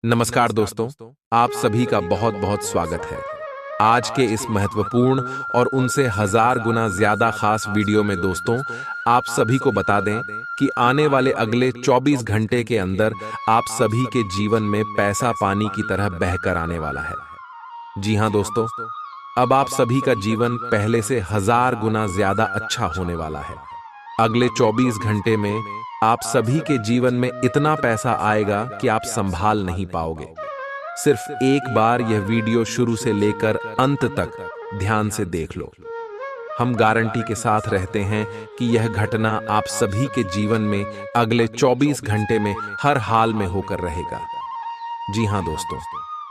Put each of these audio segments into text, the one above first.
नमस्कार दोस्तों, आप सभी का बहुत बहुत स्वागत है। आज के इस महत्वपूर्ण और उनसे हजार गुना ज्यादा खास वीडियो में दोस्तों, आप सभी को बता दें कि आने वाले अगले 24 घंटे के अंदर आप सभी के जीवन में पैसा पानी की तरह बहकर आने वाला है। जी हाँ दोस्तों, अब आप सभी का जीवन पहले से हजार गुना ज्यादा अच्छा होने वाला है। अगले 24 घंटे में आप सभी के जीवन में इतना पैसा आएगा कि आप संभाल नहीं पाओगे। सिर्फ एक बार यह वीडियो शुरू से लेकर अंत तक ध्यान से देख लो। हम गारंटी के साथ रहते हैं कि यह घटना आप सभी के जीवन में अगले 24 घंटे में हर हाल में होकर रहेगा। जी हाँ दोस्तों,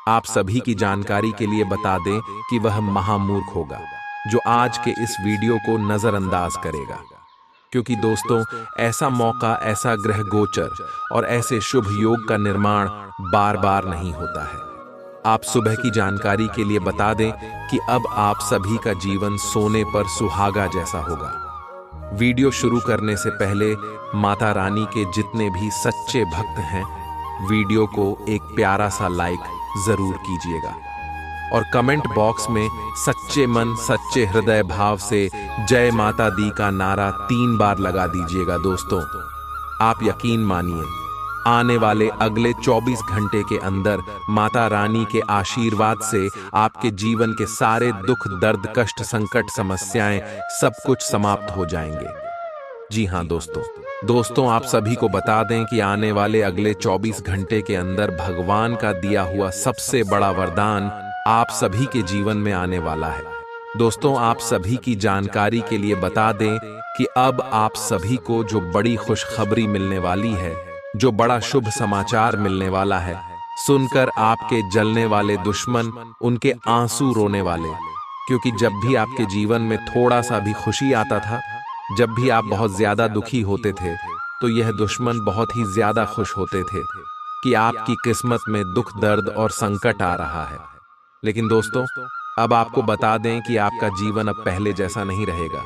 आप सभी की जानकारी के लिए बता दें कि वह महामूर्ख होगा जो आज के इस वीडियो को नजरअंदाज करेगा, क्योंकि दोस्तों ऐसा मौका, ऐसा ग्रह गोचर और ऐसे शुभ योग का निर्माण बार बार नहीं होता है। आप सुबह की जानकारी के लिए बता दें कि अब आप सभी का जीवन सोने पर सुहागा जैसा होगा। वीडियो शुरू करने से पहले माता रानी के जितने भी सच्चे भक्त हैं, वीडियो को एक प्यारा सा लाइक जरूर कीजिएगा और कमेंट बॉक्स में सच्चे मन सच्चे हृदय भाव से जय माता दी का नारा 3 बार लगा दीजिएगा। दोस्तों आप यकीन मानिए, आने वाले अगले 24 घंटे के अंदर माता रानी के आशीर्वाद से आपके जीवन के सारे दुख दर्द कष्ट संकट समस्याएं सब कुछ समाप्त हो जाएंगे। जी हाँ दोस्तों आप सभी को बता दें कि आने वाले अगले 24 घंटे के अंदर भगवान का दिया हुआ सबसे बड़ा वरदान आप सभी के जीवन में आने वाला है। दोस्तों आप सभी की जानकारी के लिए बता दें कि अब आप सभी को जो बड़ी खुशखबरी मिलने वाली है, जो बड़ा शुभ समाचार मिलने वाला है, सुनकर आपके जलने वाले दुश्मन उनके आंसू रोने वाले, क्योंकि जब भी आपके जीवन में थोड़ा सा भी खुशी आता था, जब भी आप बहुत ज्यादा दुखी होते थे, तो यह दुश्मन बहुत ही ज्यादा खुश होते थे कि आपकी किस्मत में दुख दर्द और संकट आ रहा है। लेकिन दोस्तों अब आपको बता दें कि आपका जीवन अब पहले जैसा नहीं रहेगा।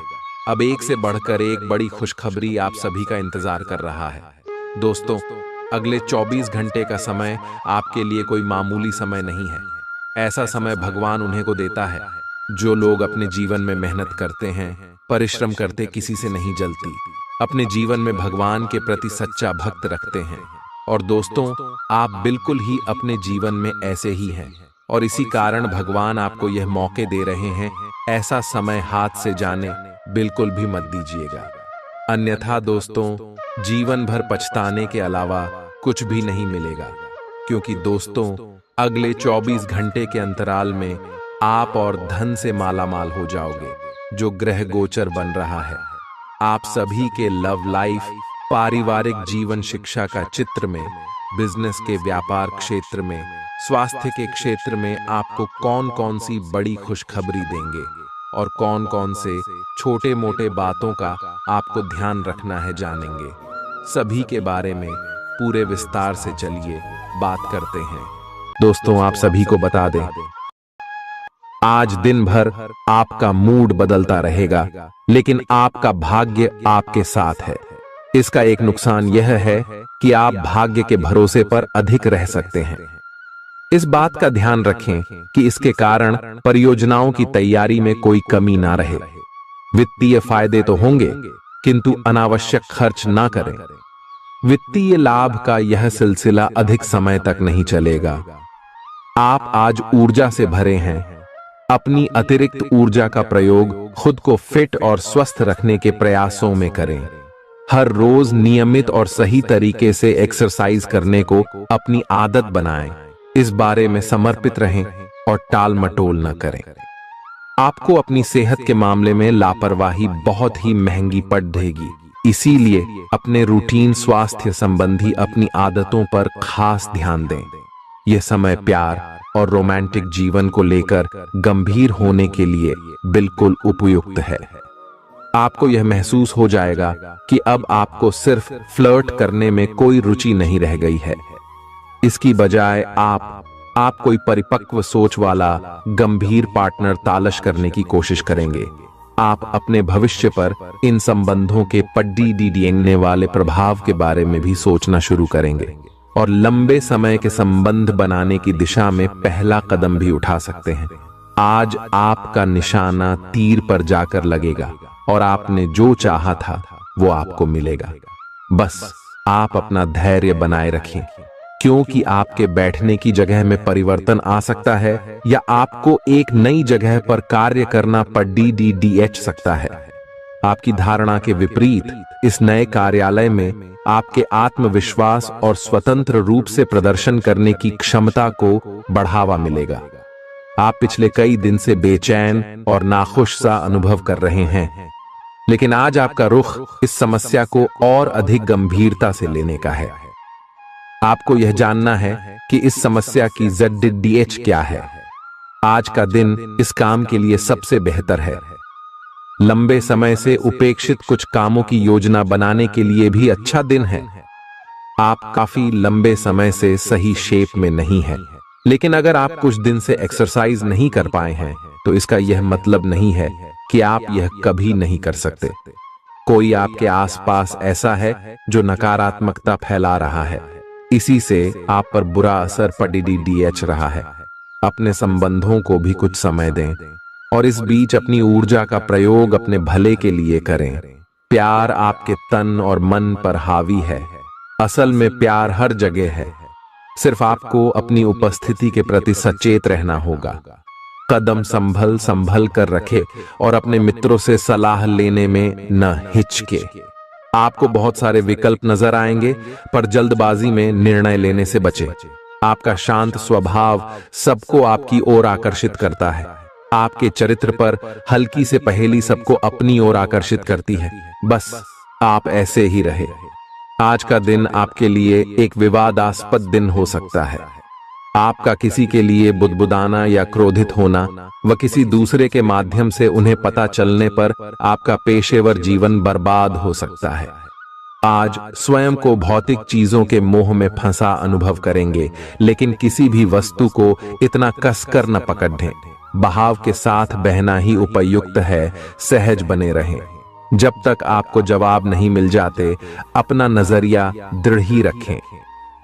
अब एक से बढ़कर एक बड़ी खुशखबरी आप सभी का इंतजार कर रहा है। दोस्तों अगले 24 घंटे का समय आपके लिए कोई मामूली समय नहीं है। ऐसा समय भगवान उन्हें को देता है जो लोग अपने जीवन में मेहनत करते हैं, परिश्रम करते किसी से नहीं जलती, अपने जीवन में भगवान के प्रति सच्चा भक्त रखते हैं। और दोस्तों आप बिल्कुल ही अपने जीवन में ऐसे ही हैं और इसी कारण भगवान आपको यह मौके दे रहे हैं। ऐसा समय हाथ से जाने बिल्कुल भी मत दीजिएगा, अन्यथा दोस्तों जीवन भर पछताने के अलावा कुछ भी नहीं मिलेगा। क्योंकि दोस्तों अगले 24 घंटे के अंतराल में आप और धन से मालामाल हो जाओगे, जो ग्रह गोचर बन रहा है। आप सभी के लव लाइफ, पारिवारिक जीवन, शिक्षा का चित्र में, बिजनेस के व्यापार क्षेत्र में, स्वास्थ्य के क्षेत्र में आपको कौन कौन सी बड़ी खुशखबरी देंगे और कौन कौन से छोटे मोटे बातों का आपको ध्यान रखना है, जानेंगे। सभी के बारे में पूरे विस्तार से चलिए बात करते हैं। दोस्तों आप सभी को बता दें, आज दिन भर आपका मूड बदलता रहेगा, लेकिन आपका भाग्य आपके साथ है। इसका एक नुकसान यह है कि आप भाग्य के भरोसे पर अधिक रह सकते हैं। इस बात का ध्यान रखें कि इसके कारण परियोजनाओं की तैयारी में कोई कमी ना रहे। वित्तीय फायदे तो होंगे, किंतु अनावश्यक खर्च ना करें। वित्तीय लाभ का यह सिलसिला अधिक समय तक नहीं चलेगा। आप आज ऊर्जा से भरे हैं। अपनी अतिरिक्त ऊर्जा का प्रयोग खुद को फिट और स्वस्थ रखने के प्रयासों में करें। हर रोज नियमित और सही तरीके से एक्सरसाइज करने को अपनी आदत बनाएं। इस बारे में समर्पित रहें और टाल मटोल न करें। आपको अपनी सेहत के मामले में लापरवाही बहुत ही महंगी पड़ देगी, इसीलिए अपने रूटीन स्वास्थ्य संबंधी अपनी आदतों पर खास ध्यान दें। यह समय प्यार और रोमांटिक जीवन को लेकर गंभीर होने के लिए बिल्कुल उपयुक्त है। आपको यह महसूस हो जाएगा कि अब आपको सिर्फ फ्लर्ट करने में कोई रुचि नहीं रह गई है। इसकी बजाय आप कोई परिपक्व सोच वाला गंभीर पार्टनर तलाश करने की कोशिश करेंगे। आप अपने भविष्य पर इन संबंधों के पड्डी डीडीएंगने वाले प्रभाव के बारे में भी सोचना शुरू करेंगे। और लंबे समय के संबंध बनाने की दिशा में पहला कदम भी उठा सकते हैं। आज आपका निशाना तीर पर जाकर लगेगा और आपने जो चाहा था वो आपको मिलेगा। बस आप अपना धैर्य बनाए रखें, क्योंकि आपके बैठने की जगह में परिवर्तन आ सकता है या आपको एक नई जगह पर कार्य करना पड़ DDH सकता है। आपकी धारणा के विपरीत इस नए कार्यालय में आपके आत्मविश्वास और स्वतंत्र रूप से प्रदर्शन करने की क्षमता को बढ़ावा मिलेगा। आप पिछले कई दिन से बेचैन और नाखुश सा अनुभव कर रहे हैं, लेकिन आज आपका रुख इस समस्या को और अधिक गंभीरता से लेने का है। आपको यह जानना है कि इस समस्या की ZDH क्या है। आज का दिन इस काम के लिए सबसे बेहतर है। लंबे समय से उपेक्षित कुछ कामों की योजना बनाने के लिए भी अच्छा दिन है। आप काफी लंबे समय से सही शेप में नहीं हैं, लेकिन अगर आप कुछ दिन से एक्सरसाइज नहीं कर पाए हैं तो इसका यह मतलब नहीं है कि आप यह कभी नहीं कर सकते। कोई आपके आसपास ऐसा है जो नकारात्मकता फैला रहा है, इसी से आप पर बुरा असर पड़ DDH रहा है। अपने संबंधों को भी कुछ समय दें और इस बीच अपनी ऊर्जा का प्रयोग अपने भले के लिए करें। प्यार आपके तन और मन पर हावी है। असल में प्यार हर जगह है, सिर्फ आपको अपनी उपस्थिति के प्रति सचेत रहना होगा। कदम संभल कर रखे और अपने मित्रों से सलाह लेने में न हिचके। आपको बहुत सारे विकल्प नजर आएंगे, पर जल्दबाजी में निर्णय लेने से बचें। आपका शांत स्वभाव सबको आपकी ओर आकर्षित करता है। आपके चरित्र पर हल्की से पहेली सबको अपनी ओर आकर्षित करती है। बस आप ऐसे ही रहे। आज का दिन आपके लिए एक विवादास्पद दिन हो सकता है। आपका किसी के लिए बुदबुदाना या क्रोधित होना व किसी दूसरे के माध्यम से उन्हें पता चलने पर आपका पेशेवर जीवन बर्बाद हो सकता है। आज स्वयं को भौतिक चीजों के मोह में फंसा अनुभव करेंगे, लेकिन किसी भी वस्तु को इतना कसकर न पकड़ें। बहाव के साथ बहना ही उपयुक्त है। सहज बने रहें। जब तक आपको जवाब नहीं मिल जाते, अपना नजरिया दृढ़ ही रखें।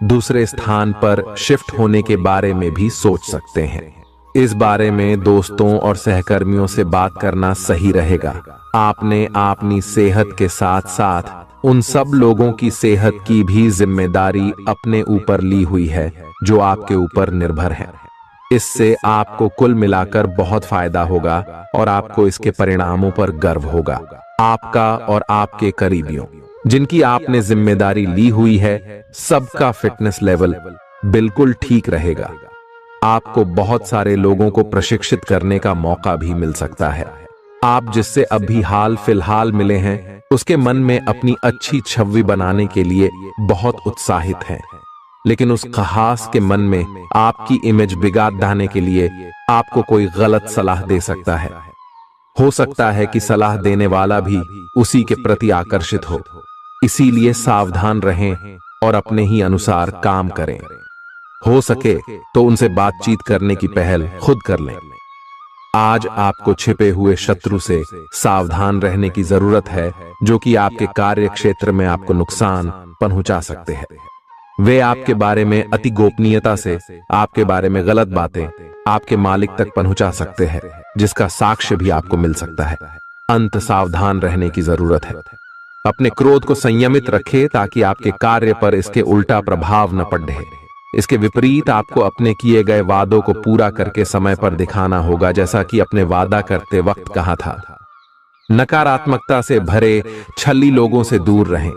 दूसरे स्थान पर शिफ्ट होने के बारे में भी सोच सकते हैं। इस बारे में दोस्तों और सहकर्मियों से बात करना सही रहेगा। आपने अपनी सेहत के साथ साथ उन सब लोगों की सेहत की भी जिम्मेदारी अपने ऊपर ली हुई है जो आपके ऊपर निर्भर हैं। इससे आपको कुल मिलाकर बहुत फायदा होगा और आपको इसके परिणामों पर गर्व होगा। आपका और आपके करीबियों जिनकी आपने जिम्मेदारी ली हुई है, सबका फिटनेस लेवल बिल्कुल ठीक रहेगा। आपको बहुत सारे लोगों को प्रशिक्षित करने का मौका भी मिल सकता है। आप जिससे अभी हाल फिलहाल मिले हैं, उसके मन में अपनी अच्छी छवि बनाने के लिए बहुत उत्साहित हैं, लेकिन उस खास के मन में आपकी इमेज बिगाड़ डालने के लिए आपको कोई गलत सलाह दे सकता है। हो सकता है कि सलाह देने वाला भी उसी के प्रति आकर्षित हो। इसीलिए सावधान रहें और अपने ही अनुसार काम करें। हो सके तो उनसे बातचीत करने की पहल खुद कर लें। आज आपको छिपे हुए शत्रु से सावधान रहने की जरूरत है, जो कि आपके कार्य क्षेत्र में आपको नुकसान पहुंचा सकते हैं। वे आपके बारे में अति गोपनीयता से आपके बारे में गलत बातें आपके मालिक तक पहुंचा सकते हैं, जिसका साक्ष्य भी आपको मिल सकता है। अंत सावधान रहने की जरूरत है। अपने क्रोध को संयमित रखें ताकि आपके कार्य पर इसके उल्टा प्रभाव न पड़े। इसके विपरीत आपको अपने किए गए वादों को पूरा करके समय पर दिखाना होगा, जैसा कि अपने वादा करते वक्त कहा था। नकारात्मकता से भरे छली लोगों से दूर रहें।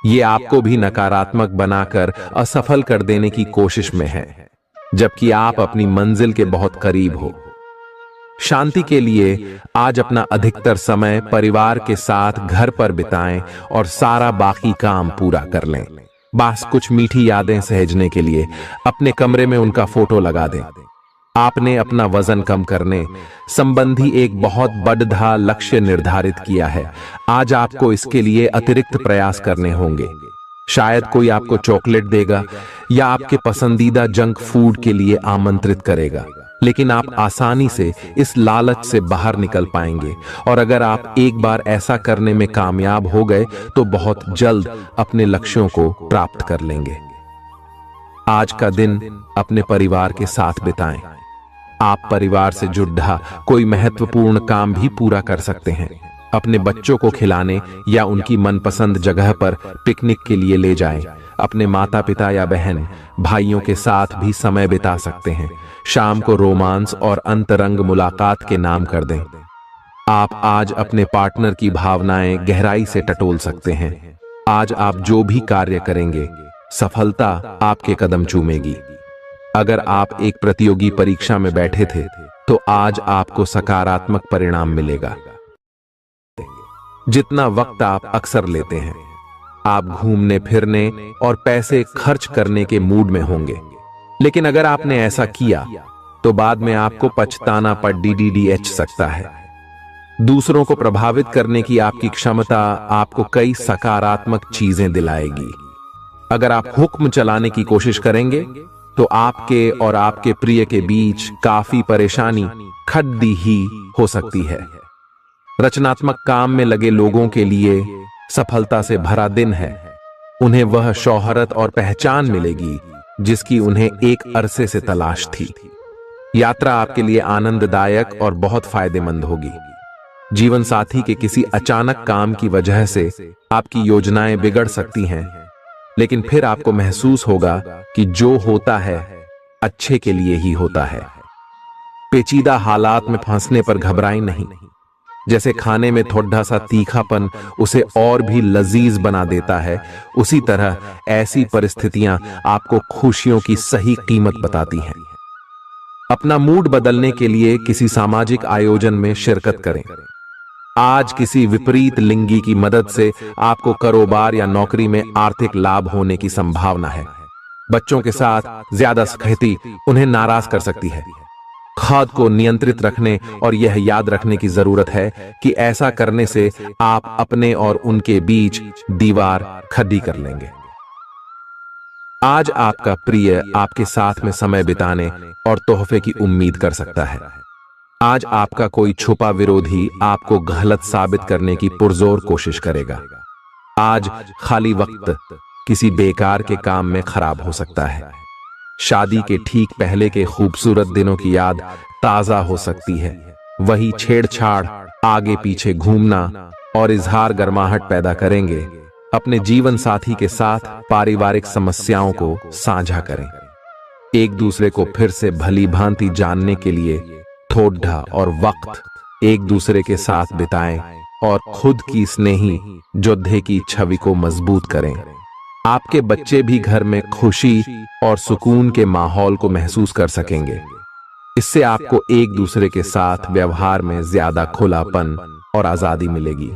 ये आपको भी नकारात्मक बनाकर असफल कर देने की कोशिश में है, जबकि आप अपनी मंजिल के बहुत करीब हो। शांति के लिए आज अपना अधिकतर समय परिवार के साथ घर पर बिताएं और सारा बाकी काम पूरा कर लें। बस कुछ मीठी यादें सहेजने के लिए अपने कमरे में उनका फोटो लगा दें। आपने अपना वजन कम करने संबंधी एक बहुत बड़ा लक्ष्य निर्धारित किया है। आज आपको इसके लिए अतिरिक्त प्रयास करने होंगे। शायद कोई आपको चॉकलेट देगा या आपके पसंदीदा जंक फूड के लिए आमंत्रित करेगा, लेकिन आप आसानी से इस लालच से बाहर निकल पाएंगे। और अगर आप एक बार ऐसा करने में कामयाब हो गए तो बहुत जल्द अपने लक्ष्यों को प्राप्त कर लेंगे। आज का दिन अपने परिवार के साथ बिताएं। आप परिवार से जुड़ा कोई महत्वपूर्ण काम भी पूरा कर सकते हैं। अपने बच्चों को खिलाने या उनकी मनपसंद जगह पर पिकनिक के लिए ले जाएं। अपने माता पिता या बहन भाइयों के साथ भी समय बिता सकते हैं। शाम को रोमांस और अंतरंग मुलाकात के नाम कर दें। आप आज अपने पार्टनर की भावनाएं गहराई से टटोल सकते हैं। आज आप जो भी कार्य करेंगे, सफलता आपके कदम चूमेगी। अगर आप एक प्रतियोगी परीक्षा में बैठे थे, तो आज आपको सकारात्मक परिणाम मिलेगा। जितना वक्त आप अक्सर लेते हैं, आप घूमने फिरने और पैसे खर्च करने के मूड में होंगे। लेकिन अगर आपने ऐसा किया, तो बाद में आपको पछताना पड़ DDDH सकता है। दूसरों को प्रभावित करने की आपकी क्षमता आपको कई सकारात्मक चीजें दिलाएगी। अगर आप हुक्म चलाने की कोशिश करेंगे, तो आपके और आपके प्रिय के बीच काफी परेशानी खड़ी ही हो सकती है। रचनात्मक काम में लगे लोगों के लिए सफलता से भरा दिन है। उन्हें वह शोहरत और पहचान मिलेगी जिसकी उन्हें एक अरसे से तलाश थी। यात्रा आपके लिए आनंददायक और बहुत फायदेमंद होगी। जीवन साथी के किसी अचानक काम की वजह से आपकी योजनाएं बिगड़ सकती हैं, लेकिन फिर आपको महसूस होगा कि जो होता है अच्छे के लिए ही होता है। पेचीदा हालात में फंसने पर घबराएं नहीं। जैसे खाने में थोड़ा सा तीखापन उसे और भी लजीज बना देता है, उसी तरह ऐसी परिस्थितियां आपको खुशियों की सही कीमत बताती हैं। अपना मूड बदलने के लिए किसी सामाजिक आयोजन में शिरकत करें। आज किसी विपरीत लिंगी की मदद से आपको कारोबार या नौकरी में आर्थिक लाभ होने की संभावना है। बच्चों के साथ ज्यादा सख्ती उन्हें नाराज कर सकती है। खुद को नियंत्रित रखने और यह याद रखने की जरूरत है कि ऐसा करने से आप अपने और उनके बीच दीवार खड़ी कर लेंगे। आज आपका प्रिय आपके साथ में समय बिताने और तोहफे की उम्मीद कर सकता है। आज आपका कोई छुपा विरोधी आपको गलत साबित करने की पुरजोर कोशिश करेगा। आज खाली वक्त किसी बेकार के काम में खराब हो सकता है। शादी के ठीक पहले के खूबसूरत दिनों की याद ताजा हो सकती है। वही छेड़छाड़, आगे पीछे घूमना और इजहार गर्माहट पैदा करेंगे। अपने जीवन साथी के साथ पारिवारिक समस्याओं को साझा करें। एक दूसरे को फिर से भली भांति जानने के लिए थोड़ा और वक्त एक दूसरे के साथ बिताएं और खुद की स्नेही योद्धे की छवि को मजबूत करें। आपके बच्चे भी घर में खुशी और सुकून के माहौल को महसूस कर सकेंगे। इससे आपको एक दूसरे के साथ व्यवहार में ज्यादा खुलापन और आजादी मिलेगी।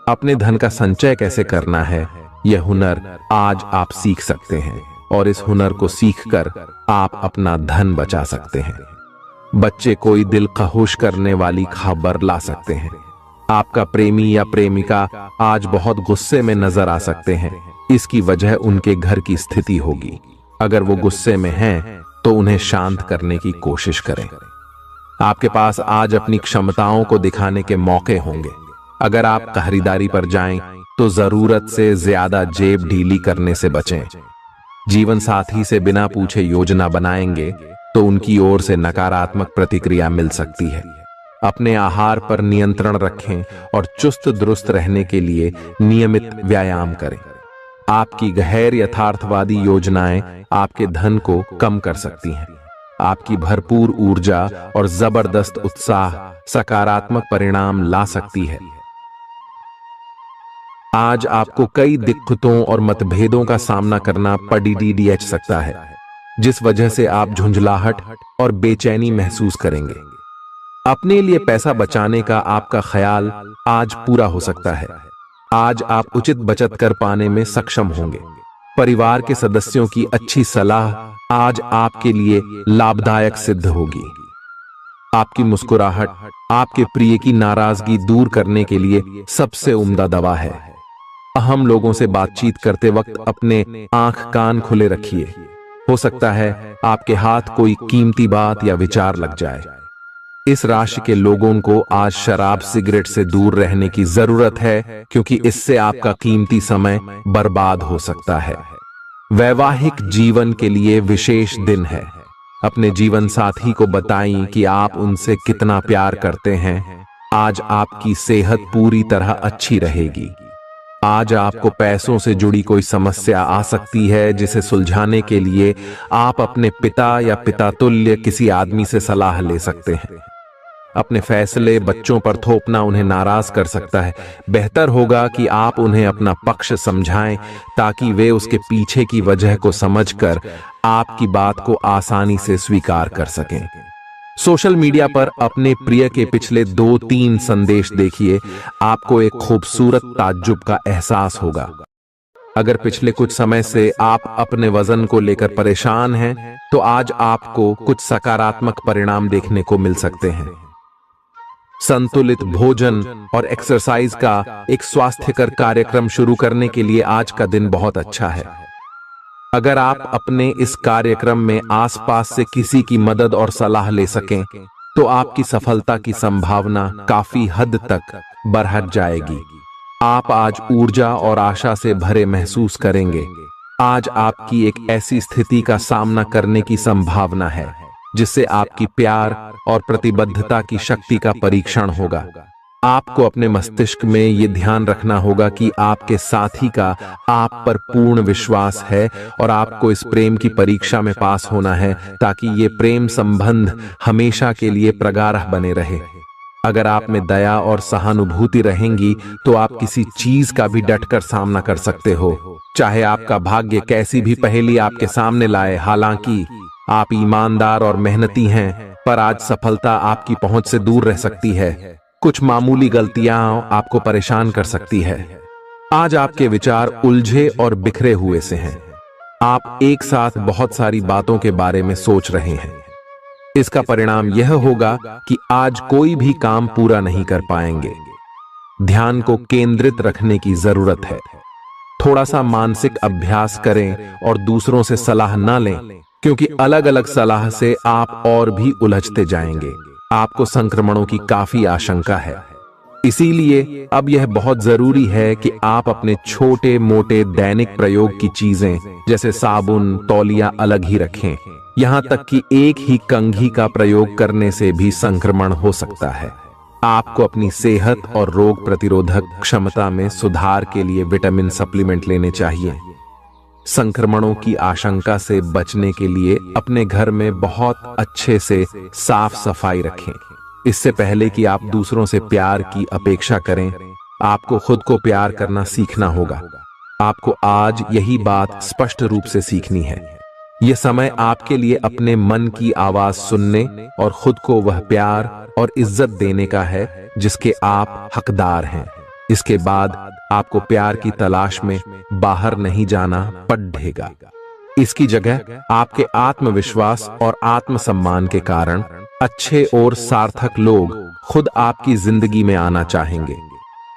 अपने धन का संचय कैसे करना है, यह हुनर आज आप सीख सकते हैं और इस हुनर को सीखकर आप अपना धन बचा सकते हैं। बच्चे कोई दिल खहुश करने वाली खबर ला सकते हैं। आपका प्रेमी या प्रेमिका आज बहुत गुस्से में नजर आ सकते हैं। इसकी वजह उनके घर की स्थिति होगी। अगर वो गुस्से में हैं, तो उन्हें शांत करने की कोशिश करें। आपके पास आज अपनी क्षमताओं को दिखाने के मौके होंगे। अगर आप खरीदारी पर जाएं, तो जरूरत से ज्यादा जेब ढीली करने से बचें। जीवन साथी से बिना पूछे योजना बनाएंगे, तो उनकी ओर से नकारात्मक प्रतिक्रिया मिल सकती है। अपने आहार पर नियंत्रण रखें और चुस्त दुरुस्त रहने के लिए नियमित व्यायाम करें। आपकी गैर यथार्थवादी योजनाएं आपके धन को कम कर सकती हैं। आपकी भरपूर ऊर्जा और जबरदस्त उत्साह सकारात्मक परिणाम ला सकती है। आज आपको कई दिक्कतों और मतभेदों का सामना करना पड़ सकता है, जिस वजह से आप झुंझलाहट और बेचैनी महसूस करेंगे। अपने लिए पैसा बचाने का आपका ख्याल आज पूरा हो सकता है। आज आप उचित बचत कर पाने में सक्षम होंगे। परिवार के सदस्यों की अच्छी सलाह आज आपके लिए लाभदायक सिद्ध होगी। आपकी मुस्कुराहट आपके प्रिय की नाराजगी दूर करने के लिए सबसे उम्दा दवा है। अहम लोगों से बातचीत करते वक्त अपने आंख कान खुले रखिए। हो सकता है आपके हाथ कोई कीमती बात या विचार लग जाए। इस राशि के लोगों को आज शराब सिगरेट से दूर रहने की जरूरत है, क्योंकि इससे आपका कीमती समय बर्बाद हो सकता है। वैवाहिक जीवन के लिए विशेष दिन है। अपने जीवन साथी को बताएं कि आप उनसे कितना प्यार करते हैं। आज आपकी सेहत पूरी तरह अच्छी रहेगी। आज आपको पैसों से जुड़ी कोई समस्या आ सकती है, जिसे सुलझाने के लिए आप अपने पिता या पिता तुल्य किसी आदमी से सलाह ले सकते हैं। अपने फैसले बच्चों पर थोपना उन्हें नाराज कर सकता है। बेहतर होगा कि आप उन्हें अपना पक्ष समझाएं, ताकि वे उसके पीछे की वजह को समझकर आपकी बात को आसानी से स्वीकार कर सकें। सोशल मीडिया पर अपने प्रिय के पिछले 2-3 संदेश देखिए, आपको एक खूबसूरत ताज्जुब का एहसास होगा। अगर पिछले कुछ समय से आप अपने वजन को लेकर परेशान हैं, तो आज आपको कुछ सकारात्मक परिणाम देखने को मिल सकते हैं। संतुलित भोजन और एक्सरसाइज का एक स्वास्थ्यकर कार्यक्रम शुरू करने के लिए आज का दिन बहुत अच्छा है। अगर आप अपने इस कार्यक्रम में आसपास से किसी की मदद और सलाह ले सकें, तो आपकी सफलता की संभावना काफी हद तक बढ़ जाएगी। आप आज ऊर्जा और आशा से भरे महसूस करेंगे। आज आपकी एक ऐसी स्थिति का सामना करने की संभावना है जिससे आपकी प्यार और प्रतिबद्धता की शक्ति का परीक्षण होगा। आपको अपने मस्तिष्क में यह ध्यान रखना होगा कि आपके साथी का आप पर पूर्ण विश्वास है और आपको इस प्रेम की परीक्षा में पास होना है, ताकि ये प्रेम संबंध हमेशा के लिए प्रगाढ़ बने रहे। अगर आप में दया और सहानुभूति रहेंगी, तो आप किसी चीज का भी डटकर सामना कर सकते हो, चाहे आपका भाग्य कैसी भी पहेली आपके सामने लाए। हालांकि आप ईमानदार और मेहनती हैं, पर आज सफलता आपकी पहुंच से दूर रह सकती है। कुछ मामूली गलतियां आपको परेशान कर सकती है। आज आपके विचार उलझे और बिखरे हुए से हैं। आप एक साथ बहुत सारी बातों के बारे में सोच रहे हैं। इसका परिणाम यह होगा कि आज कोई भी काम पूरा नहीं कर पाएंगे। ध्यान को केंद्रित रखने की जरूरत है। थोड़ा सा मानसिक अभ्यास करें और दूसरों से सलाह न लें, क्योंकि अलग अलग सलाह से आप और भी उलझते जाएंगे। आपको संक्रमणों की काफी आशंका है, इसीलिए अब यह बहुत जरूरी है कि आप अपने छोटे मोटे दैनिक प्रयोग की चीजें जैसे साबुन, तौलिया अलग ही रखें। यहां तक कि एक ही कंघी का प्रयोग करने से भी संक्रमण हो सकता है। आपको अपनी सेहत और रोग प्रतिरोधक क्षमता में सुधार के लिए विटामिन सप्लीमेंट लेने चाहिए। संक्रमणों की आशंका से बचने के लिए अपने घर में बहुत अच्छे से साफ सफाई रखें। इससे पहले कि आप दूसरों से प्यार की अपेक्षा करें, आपको खुद को प्यार करना सीखना होगा। आपको आज यही बात स्पष्ट रूप से सीखनी है। यह समय आपके लिए अपने मन की आवाज सुनने और खुद को वह प्यार और इज्जत देने का है जिसके आप हकदार हैं। इसके बाद आपको प्यार की तलाश में बाहर नहीं जाना पड़ेगा। इसकी जगह आपके आत्मविश्वास और आत्मसम्मान के कारण अच्छे और सार्थक लोग खुद आपकी जिंदगी में आना चाहेंगे।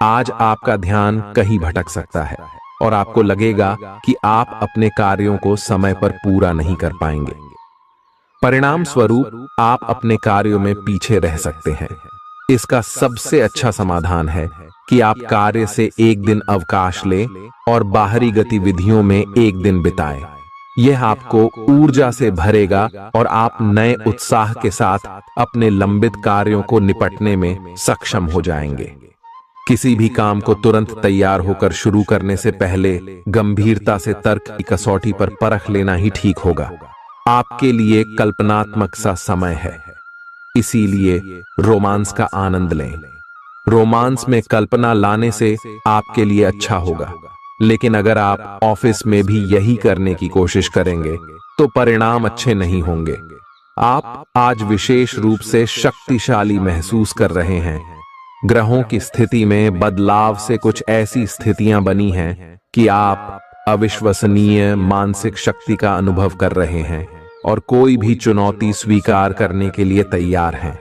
आज आपका ध्यान कहीं भटक सकता है और आपको लगेगा कि आप अपने कार्यों को समय पर पूरा नहीं कर पाएंगे। परिणाम स्वरूप आप अपने कार्यों में पीछे रह सकते हैं। इसका सबसे अच्छा समाधान है कि आप कार्य से एक दिन अवकाश लें और बाहरी गतिविधियों में एक दिन बिताएं। यह आपको ऊर्जा से भरेगा और आप नए उत्साह के साथ अपने लंबित कार्यों को निपटने में सक्षम हो जाएंगे। किसी भी काम को तुरंत तैयार होकर शुरू करने से पहले गंभीरता से तर्क की कसौटी पर परख लेना ही ठीक होगा। आपके लिए कल्पनात्मक सा समय है, इसीलिए रोमांस का आनंद लें। रोमांस में कल्पना लाने से आपके लिए अच्छा होगा, लेकिन अगर आप ऑफिस में भी यही करने की कोशिश करेंगे तो परिणाम अच्छे नहीं होंगे। आप आज विशेष रूप से शक्तिशाली महसूस कर रहे हैं। ग्रहों की स्थिति में बदलाव से कुछ ऐसी स्थितियां बनी हैं कि आप अविश्वसनीय मानसिक शक्ति का अनुभव कर रहे हैं और कोई भी चुनौती स्वीकार करने के लिए तैयार हैं।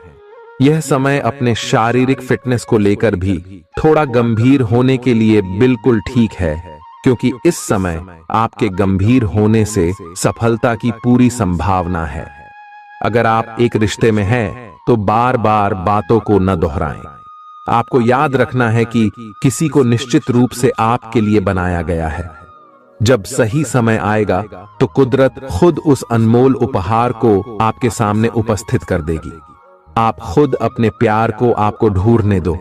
यह समय अपने शारीरिक फिटनेस को लेकर भी थोड़ा गंभीर होने के लिए बिल्कुल ठीक है, क्योंकि इस समय आपके गंभीर होने से सफलता की पूरी संभावना है। अगर आप एक रिश्ते में हैं, तो बार बार बातों को न दोहराएं। आपको याद रखना है कि किसी को निश्चित रूप से आपके लिए बनाया गया है। जब सही समय आएगा तो कुदरत खुद उस अनमोल उपहार को आपके सामने उपस्थित कर देगी। आप खुद अपने प्यार को आपको ढूंढने दो।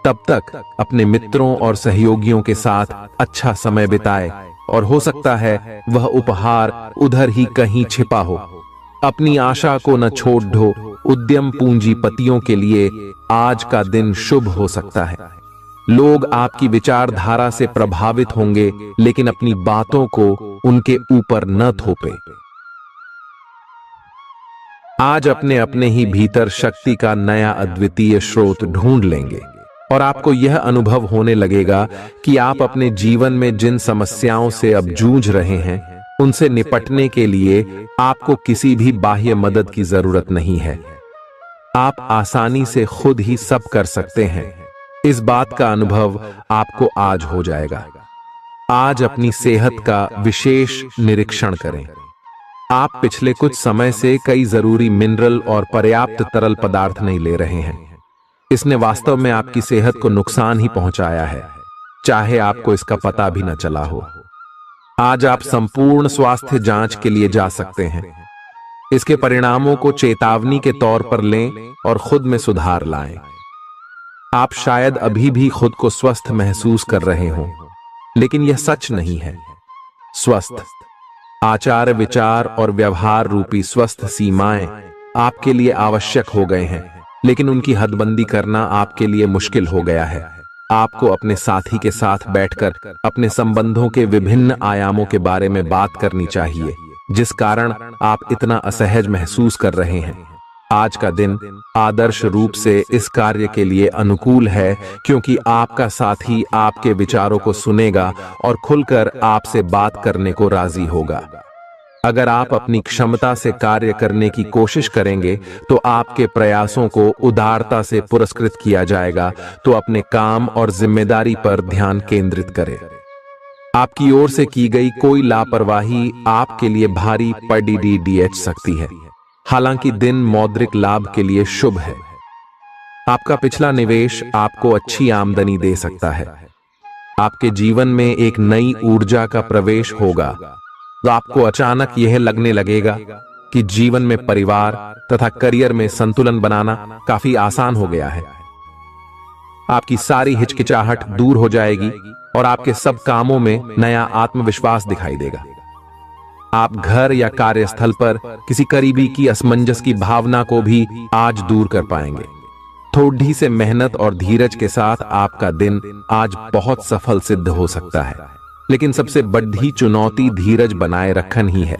तब तक अपने मित्रों और सहयोगियों के साथ अच्छा समय बिताए, और हो सकता है वह उपहार उधर ही कहीं छिपा हो। अपनी आशा को न छोड़ दो। उद्यम पूंजीपतियों के लिए आज का दिन शुभ हो सकता है। लोग आपकी विचारधारा से प्रभावित होंगे, लेकिन अपनी बातों को उनके ऊपर न थोपे। आज अपने अपने ही भीतर शक्ति का नया अद्वितीय स्रोत ढूंढ लेंगे, और आपको यह अनुभव होने लगेगा कि आप अपने जीवन में जिन समस्याओं से अब जूझ रहे हैं, उनसे निपटने के लिए आपको किसी भी बाह्य मदद की जरूरत नहीं है। आप आसानी से खुद ही सब कर सकते हैं। इस बात का अनुभव आपको आज हो जाएगा। आज अपनी सेहत का विशेष निरीक्षण करें। आप पिछले कुछ समय से कई जरूरी मिनरल और पर्याप्त तरल पदार्थ नहीं ले रहे हैं। इसने वास्तव में आपकी सेहत को नुकसान ही पहुंचाया है, चाहे आपको इसका पता भी न चला हो। आज आप संपूर्ण स्वास्थ्य जांच के लिए जा सकते हैं। इसके परिणामों को चेतावनी के तौर पर लें और खुद में सुधार लाएं। आप शायद अभी भी खुद को स्वस्थ महसूस कर रहे हों, लेकिन यह सच नहीं है। स्वस्थ आचार, विचार और व्यवहार रूपी स्वस्थ सीमाएं आपके लिए आवश्यक हो गए हैं, लेकिन उनकी हदबंदी करना आपके लिए मुश्किल हो गया है। आपको अपने साथी के साथ बैठकर अपने संबंधों के विभिन्न आयामों के बारे में बात करनी चाहिए, जिस कारण आप इतना असहज महसूस कर रहे हैं। आज का दिन आदर्श रूप से इस कार्य के लिए अनुकूल है, क्योंकि आपका साथी आपके विचारों को सुनेगा और खुलकर आपसे बात करने को राजी होगा। अगर आप अपनी क्षमता से कार्य करने की कोशिश करेंगे तो आपके प्रयासों को उदारता से पुरस्कृत किया जाएगा। तो अपने काम और जिम्मेदारी पर ध्यान केंद्रित करें। आपकी ओर से की गई कोई लापरवाही आपके लिए भारी पड़ सकती है। हालांकि दिन मौद्रिक लाभ के लिए शुभ है। आपका पिछला निवेश आपको अच्छी आमदनी दे सकता है। आपके जीवन में एक नई ऊर्जा का प्रवेश होगा, तो आपको अचानक यह लगने लगेगा कि जीवन में परिवार तथा करियर में संतुलन बनाना काफी आसान हो गया है। आपकी सारी हिचकिचाहट दूर हो जाएगी और आपके सब कामों में नया आत्मविश्वास दिखाई देगा। आप घर या कार्यस्थल पर किसी करीबी की असमंजस की भावना को भी आज दूर कर पाएंगे। थोड़ी से मेहनत और धीरज के साथ आपका दिन आज बहुत सफल सिद्ध हो सकता है, लेकिन सबसे बड़ी चुनौती धीरज बनाए रखना ही है।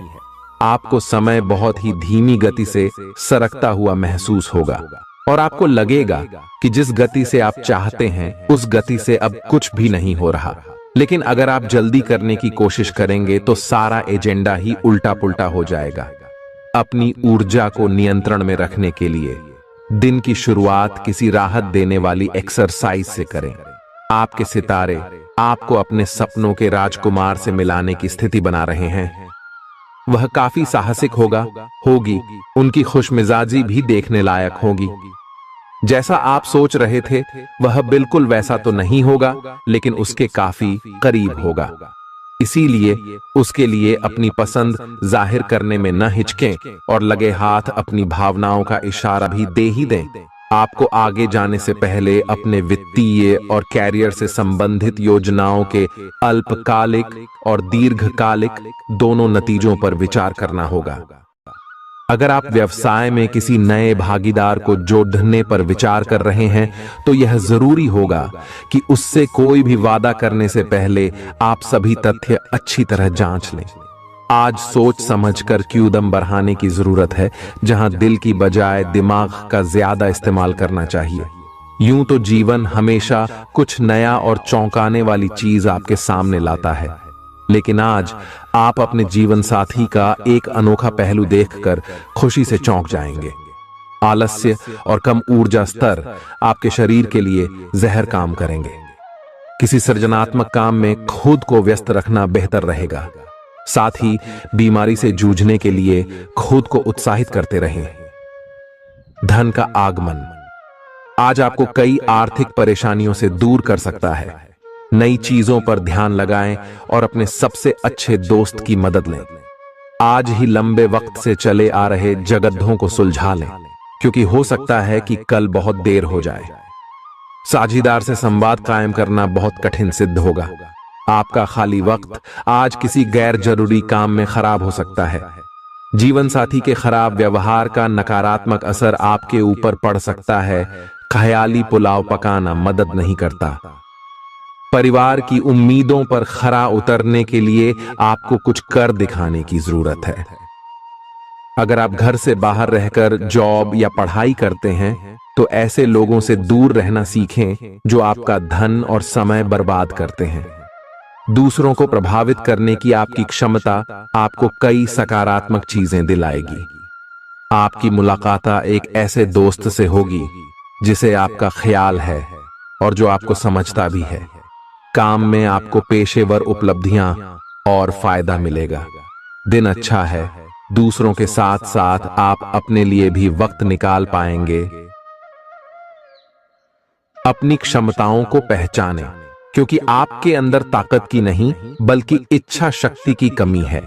आपको समय बहुत ही धीमी गति से सरकता हुआ महसूस होगा और आपको लगेगा कि जिस गति से आप चाहते हैं उस गति से अब कुछ भी नहीं हो रहा। लेकिन अगर आप जल्दी करने की कोशिश करेंगे तो सारा एजेंडा ही उल्टा पुल्टा हो जाएगा। अपनी ऊर्जा को नियंत्रण में रखने के लिए दिन की शुरुआत किसी राहत देने वाली एक्सरसाइज से करें। आपके सितारे आपको अपने सपनों के राजकुमार से मिलाने की स्थिति बना रहे हैं। वह काफी साहसिक होगी। उनकी खुशमिजाजी भी देखने लायक होगी। जैसा आप सोच रहे थे वह बिल्कुल वैसा तो नहीं होगा, लेकिन उसके काफी करीब होगा। इसीलिए उसके लिए अपनी पसंद जाहिर करने में न हिचकें और लगे हाथ अपनी भावनाओं का इशारा भी दे ही दें। आपको आगे जाने से पहले अपने वित्तीय और कैरियर से संबंधित योजनाओं के अल्पकालिक और दीर्घकालिक दोनों नतीजों पर विचार करना होगा। अगर आप व्यवसाय में किसी नए भागीदार को जोड़ने पर विचार कर रहे हैं तो यह जरूरी होगा कि उससे कोई भी वादा करने से पहले आप सभी तथ्य अच्छी तरह जांच लें। आज सोच समझकर कदम बढ़ाने की जरूरत है, जहां दिल की बजाय दिमाग का ज्यादा इस्तेमाल करना चाहिए। यूं तो जीवन हमेशा कुछ नया और चौंकाने वाली चीज आपके सामने लाता है, लेकिन आज आप अपने जीवन साथी का एक अनोखा पहलू देखकर खुशी से चौंक जाएंगे। आलस्य और कम ऊर्जा स्तर आपके शरीर के लिए जहर काम करेंगे। किसी सृजनात्मक काम में खुद को व्यस्त रखना बेहतर रहेगा। साथ ही बीमारी से जूझने के लिए खुद को उत्साहित करते रहें। धन का आगमन आज आपको कई आर्थिक परेशानियों से दूर कर सकता है। नई चीजों पर ध्यान लगाएं और अपने सबसे अच्छे दोस्त की मदद लें। आज ही लंबे वक्त से चले आ रहे जगद्धों को सुलझा लें, क्योंकि हो सकता है कि कल बहुत देर हो जाए। साझीदार से संवाद कायम करना बहुत कठिन सिद्ध होगा। आपका खाली वक्त आज किसी गैर जरूरी काम में खराब हो सकता है। जीवन साथी के खराब व्यवहार का नकारात्मक असर आपके ऊपर पड़ सकता है। ख्याली पुलाव पकाना मदद नहीं करता। परिवार की उम्मीदों पर खरा उतरने के लिए आपको कुछ कर दिखाने की जरूरत है। अगर आप घर से बाहर रहकर जॉब या पढ़ाई करते हैं तो ऐसे लोगों से दूर रहना सीखें जो आपका धन और समय बर्बाद करते हैं। दूसरों को प्रभावित करने की आपकी क्षमता आपको कई सकारात्मक चीजें दिलाएगी। आपकी मुलाकात एक ऐसे दोस्त से होगी जिसे आपका ख्याल है और जो आपको समझता भी है। काम में आपको पेशेवर उपलब्धियां और फायदा मिलेगा। दिन अच्छा है। दूसरों के साथ साथ आप अपने लिए भी वक्त निकाल पाएंगे। अपनी क्षमताओं को पहचानें, क्योंकि आपके अंदर ताकत की नहीं बल्कि इच्छा शक्ति की कमी है।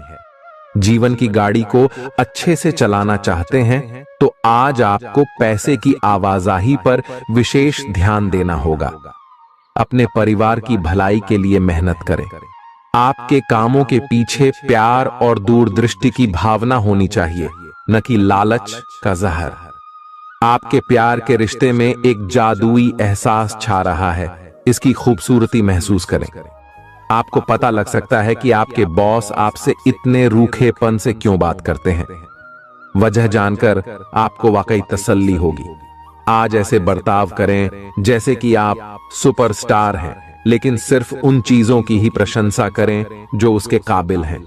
जीवन की गाड़ी को अच्छे से चलाना चाहते हैं तो आज आपको पैसे की आवाजाही पर विशेष ध्यान देना होगा। अपने परिवार की भलाई के लिए मेहनत करें। आपके कामों के पीछे प्यार और दूरदृष्टि की भावना होनी चाहिए, न कि लालच का जहर। आपके प्यार के रिश्ते में एक जादुई एहसास छा रहा है। इसकी खूबसूरती महसूस करें। आपको पता लग सकता है कि आपके बॉस आपसे इतने रूखेपन से क्यों बात करते हैं। वजह जानकर आपको वाकई तसल्ली होगी। आज ऐसे बर्ताव करें जैसे कि आप सुपरस्टार हैं, लेकिन सिर्फ उन चीजों की ही प्रशंसा करें जो उसके काबिल हैं।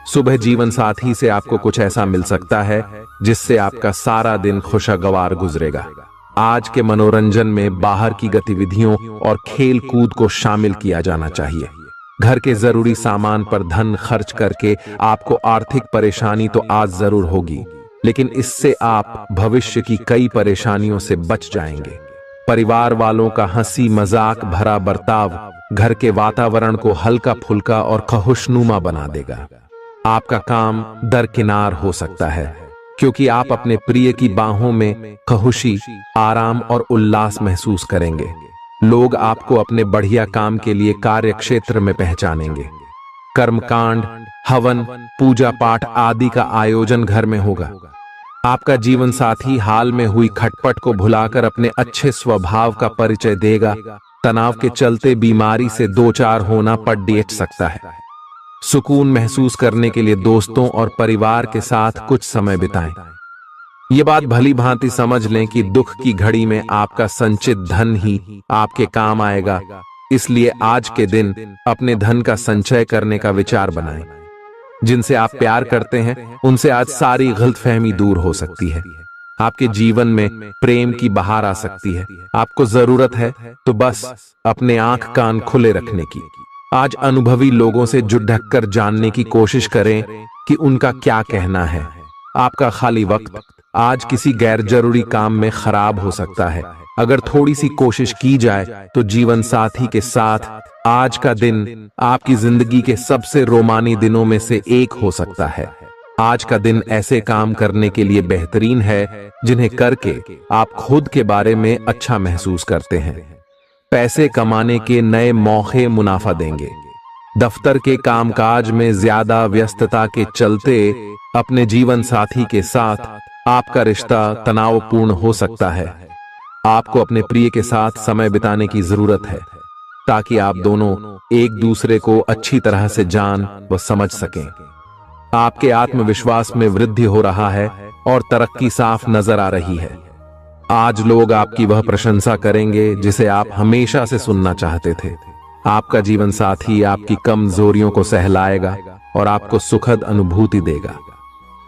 सुबह जीवन साथी से आपको कुछ ऐसा मिल सकता है जिससे आपका सारा दिन खुशगवार गुजरेगा। आज के मनोरंजन में बाहर की गतिविधियों और खेल कूद को शामिल किया जाना चाहिए। घर के जरूरी सामान पर धन खर्च करके आपको आर्थिक परेशानी तो आज जरूर होगी, लेकिन इससे आप भविष्य की कई परेशानियों से बच जाएंगे। परिवार वालों का हंसी मजाक भरा बर्ताव घर के वातावरण को हल्का फुल्का और खुशनुमा बना देगा। आपका काम दरकिनार हो सकता है, क्योंकि आप अपने प्रिय की बाहों में खुशी, आराम और उल्लास महसूस करेंगे। लोग आपको अपने बढ़िया काम के लिए कार्य क्षेत्र में पहचानेंगे। कर्मकांड, हवन, पूजा पाठ आदि का आयोजन घर में होगा। आपका जीवन साथी हाल में हुई खटपट को भुलाकर अपने अच्छे स्वभाव का परिचय देगा। तनाव के चलते बीमारी से दो चार होना पड़ सकता है। सुकून महसूस करने के लिए दोस्तों और परिवार के साथ कुछ समय बिताएं। ये बात भली भांति समझ लें कि दुख की घड़ी में आपका संचित धन ही आपके काम आएगा। इसलिए आज के दिन अपने धन का संचय करने का विचार बनाएं। जिनसे आप प्यार करते हैं उनसे आज सारी गलतफहमी दूर हो सकती है। आपके जीवन में प्रेम की बहार आ सकती है। आपको जरूरत है तो बस अपने आंख कान खुले रखने की। आज अनुभवी लोगों से जुड़ कर जानने की कोशिश करें कि उनका क्या कहना है। आपका खाली वक्त आज किसी गैर जरूरी काम में खराब हो सकता है। अगर थोड़ी सी कोशिश की जाए तो जीवन साथी के साथ आज का दिन आपकी जिंदगी के सबसे रोमानी दिनों में से एक हो सकता है। आज का दिन ऐसे काम करने के लिए बेहतरीन है जिन्हें करके आप खुद के बारे में अच्छा महसूस करते हैं। पैसे कमाने के नए मौके मुनाफा देंगे। दफ्तर के कामकाज में ज्यादा व्यस्तता के चलते अपने जीवन साथी के साथ आपका रिश्ता तनावपूर्ण हो सकता है। आपको अपने प्रिय के साथ समय बिताने की जरूरत है ताकि आप दोनों एक दूसरे को अच्छी तरह से जान व समझ सकें। आपके आत्मविश्वास में वृद्धि हो रहा है और तरक्की साफ नजर आ रही है। आज लोग आपकी वह प्रशंसा करेंगे जिसे आप हमेशा से सुनना चाहते थे। आपका जीवन साथी आपकी कमजोरियों को सहलाएगा और आपको सुखद अनुभूति देगा।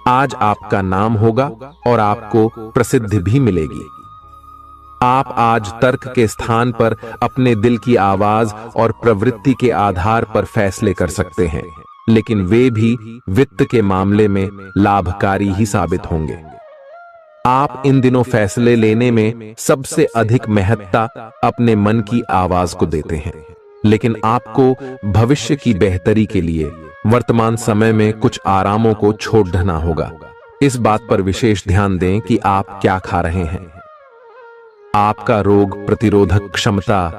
आज आपका नाम होगा और आपको प्रसिद्धि भी मिलेगी। आप आज तर्क के स्थान पर अपने दिल की आवाज और प्रवृत्ति के आधार पर फैसले कर सकते हैं, लेकिन वे भी वित्त के मामले में लाभकारी ही साबित होंगे। आप इन दिनों फैसले लेने में सबसे अधिक महत्ता अपने मन की आवाज को देते हैं। लेकिन आपको भविष्य की बेहतरी के लिए वर्तमान समय में कुछ आरामों को छोड़ना होगा। इस बात पर विशेष ध्यान दें कि आप क्या खा रहे हैं। आपका रोग प्रतिरोधक क्षमता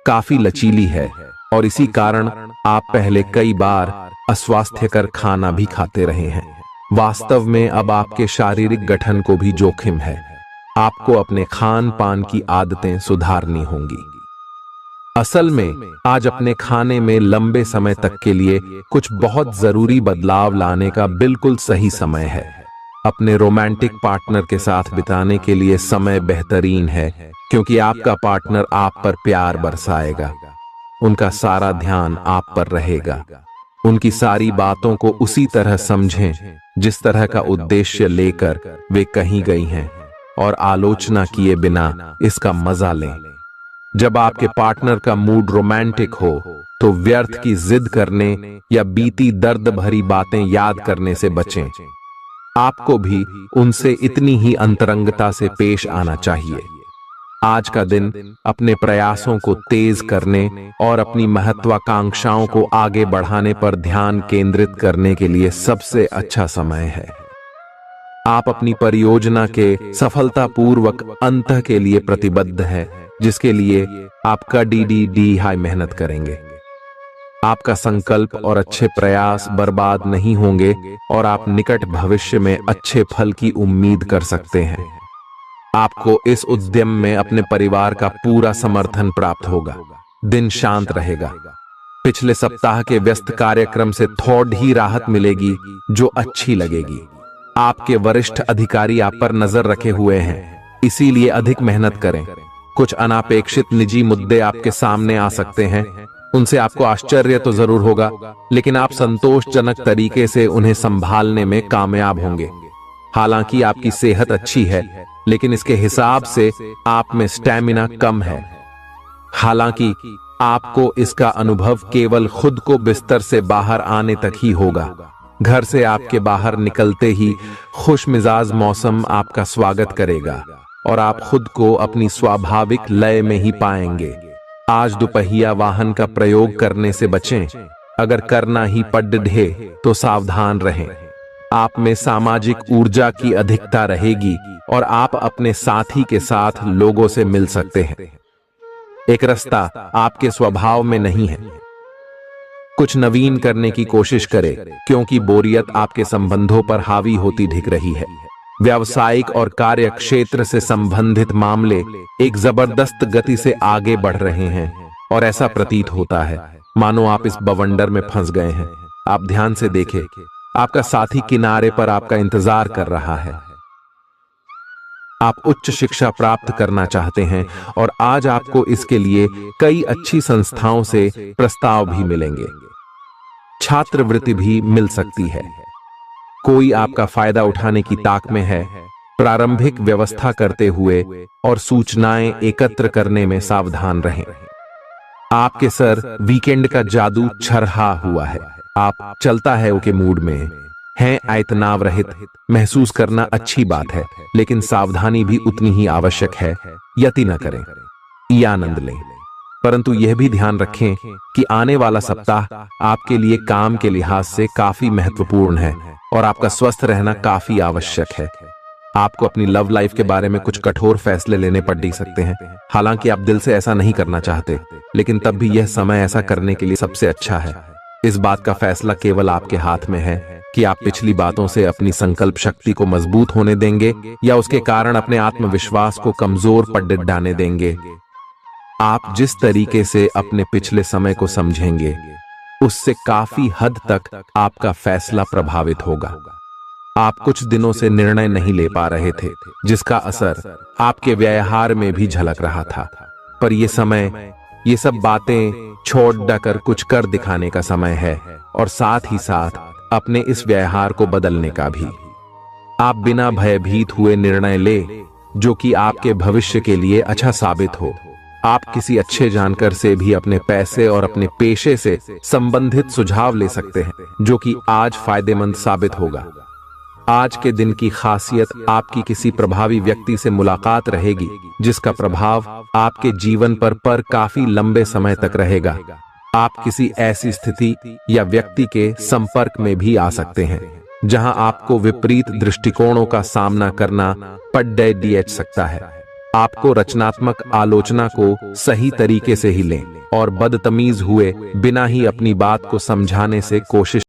काफी लचीली है और इसी कारण आप पहले कई बार अस्वास्थ्यकर खाना भी खाते रहे हैं। वास्तव में अब आपके शारीरिक गठन को भी जोखिम है। आपको अपने खान पान की आदतें सुधारनी होंगी। असल में आज अपने खाने में लंबे समय तक के लिए कुछ बहुत जरूरी बदलाव लाने का बिल्कुल सही समय है। अपने रोमांटिक पार्टनर के साथ बिताने के लिए समय बेहतरीन है, क्योंकि आपका पार्टनर आप पर प्यार बरसाएगा। उनका सारा ध्यान आप पर रहेगा। उनकी सारी बातों को उसी तरह समझें जिस तरह का उद्देश्य लेकर वे कहीं गई हैं, और आलोचना किए बिना इसका मजा लें। जब आपके पार्टनर का मूड रोमांटिक हो तो व्यर्थ की जिद करने या बीती दर्द भरी बातें याद करने से बचें। आपको भी उनसे इतनी ही अंतरंगता से पेश आना चाहिए। आज का दिन अपने प्रयासों को तेज करने और अपनी महत्वाकांक्षाओं को आगे बढ़ाने पर ध्यान केंद्रित करने के लिए सबसे अच्छा समय है। आप अपनी परियोजना के सफलतापूर्वक अंत के लिए प्रतिबद्ध हैं, जिसके लिए आप कड़ी हाई मेहनत करेंगे। आपका संकल्प और अच्छे प्रयास बर्बाद नहीं होंगे और आप निकट भविष्य में अच्छे फल की उम्मीद कर सकते हैं। आपको इस उद्यम में अपने परिवार का पूरा समर्थन प्राप्त होगा। दिन शांत रहेगा। पिछले सप्ताह के व्यस्त कार्यक्रम से थोड़ी ही राहत मिलेगी जो अच्छी लगेगी। आपके वरिष्ठ अधिकारी आप पर नजर रखे हुए हैं, इसीलिए अधिक मेहनत करें। कुछ अनापेक्षित निजी मुद्दे आपके सामने आ सकते हैं। उनसे आपको आश्चर्य तो जरूर होगा, लेकिन आप संतोषजनक तरीके से उन्हें संभालने में कामयाब होंगे। हालांकि आपकी सेहत अच्छी है, लेकिन इसके हिसाब से आप में स्टैमिना कम है। हालांकि आपको इसका अनुभव केवल खुद को बिस्तर से बाहर आने तक ही होगा। घर से आपके बाहर निकलते ही खुशमिजाज मौसम आपका स्वागत करेगा और आप खुद को अपनी स्वाभाविक लय में ही पाएंगे। आज दुपहिया वाहन का प्रयोग करने से बचें। अगर करना ही पड़े तो सावधान रहें। आप में सामाजिक ऊर्जा की अधिकता रहेगी और आप अपने साथी के साथ लोगों से मिल सकते हैं। एक रास्ता आपके स्वभाव में नहीं है। कुछ नवीन करने की कोशिश करें, क्योंकि बोरियत आपके संबंधों पर हावी होती दिख रही है। व्यावसायिक और कार्य क्षेत्र से संबंधित मामले एक जबरदस्त गति से आगे बढ़ रहे हैं और ऐसा प्रतीत होता है मानो आप इस बवंडर में फंस गए हैं। आप ध्यान से देखें, आपका साथी किनारे पर आपका इंतजार कर रहा है। आप उच्च शिक्षा प्राप्त करना चाहते हैं और आज आपको इसके लिए कई अच्छी संस्थाओं से प्रस्ताव भी मिलेंगे। छात्रवृत्ति भी मिल सकती है। कोई आपका फायदा उठाने की ताक में है। प्रारंभिक व्यवस्था करते हुए और सूचनाएं एकत्र करने में सावधान रहें। आपके सर वीकेंड का जादू छरहा हुआ है। आप चलता है ओके मूड में हैं। तनाव रहित महसूस करना अच्छी बात है, लेकिन सावधानी भी उतनी ही आवश्यक है। यति न करें, ये आनंद लें, परंतु यह भी ध्यान रखें कि आने वाला सप्ताह आपके लिए काम के लिहाज से काफी महत्वपूर्ण है और आपका स्वस्थ रहना काफी आवश्यक है। आपको अपनी लव लाइफ के बारे में कुछ कठोर फैसले लेने पड़ सकते हैं। हालांकि आप दिल से ऐसा नहीं करना चाहते, लेकिन तब भी यह समय ऐसा करने के लिए सबसे अच्छा है। इस बात का फैसला केवल आपके हाथ में है कि आप पिछली बातों से अपनी संकल्प शक्ति को मजबूत होने देंगे या उसके कारण अपने आत्मविश्वास को कमजोर पड़ डालने देंगे। आप जिस तरीके से अपने पिछले समय को समझेंगे, उससे काफी हद तक आपका फैसला प्रभावित होगा। आप कुछ दिनों से निर्णय नहीं ले पा रहे थे, जिसका असर आपके व्यवहार में भी झलक रहा था। पर यह समय ये सब बातें छोड़ कर कुछ कर दिखाने का समय है और साथ ही साथ अपने इस व्यवहार को बदलने का भी। आप बिना भयभीत हुए निर्णय ले जो कि आपके भविष्य के लिए अच्छा साबित हो। आप किसी अच्छे जानकार से भी अपने पैसे और अपने पेशे से संबंधित सुझाव ले सकते हैं, जो कि आज फायदेमंद साबित होगा। आज के दिन की खासियत आपकी किसी प्रभावी व्यक्ति से मुलाकात रहेगी, जिसका प्रभाव आपके जीवन पर काफी लंबे समय तक रहेगा। आप किसी ऐसी स्थिति या व्यक्ति के संपर्क में भी आ सकते हैं जहां आपको विपरीत दृष्टिकोणों का सामना करना पड़ सकता है। आपको रचनात्मक आलोचना को सही तरीके से ही लें और बदतमीज हुए बिना ही अपनी बात को समझाने से कोशिश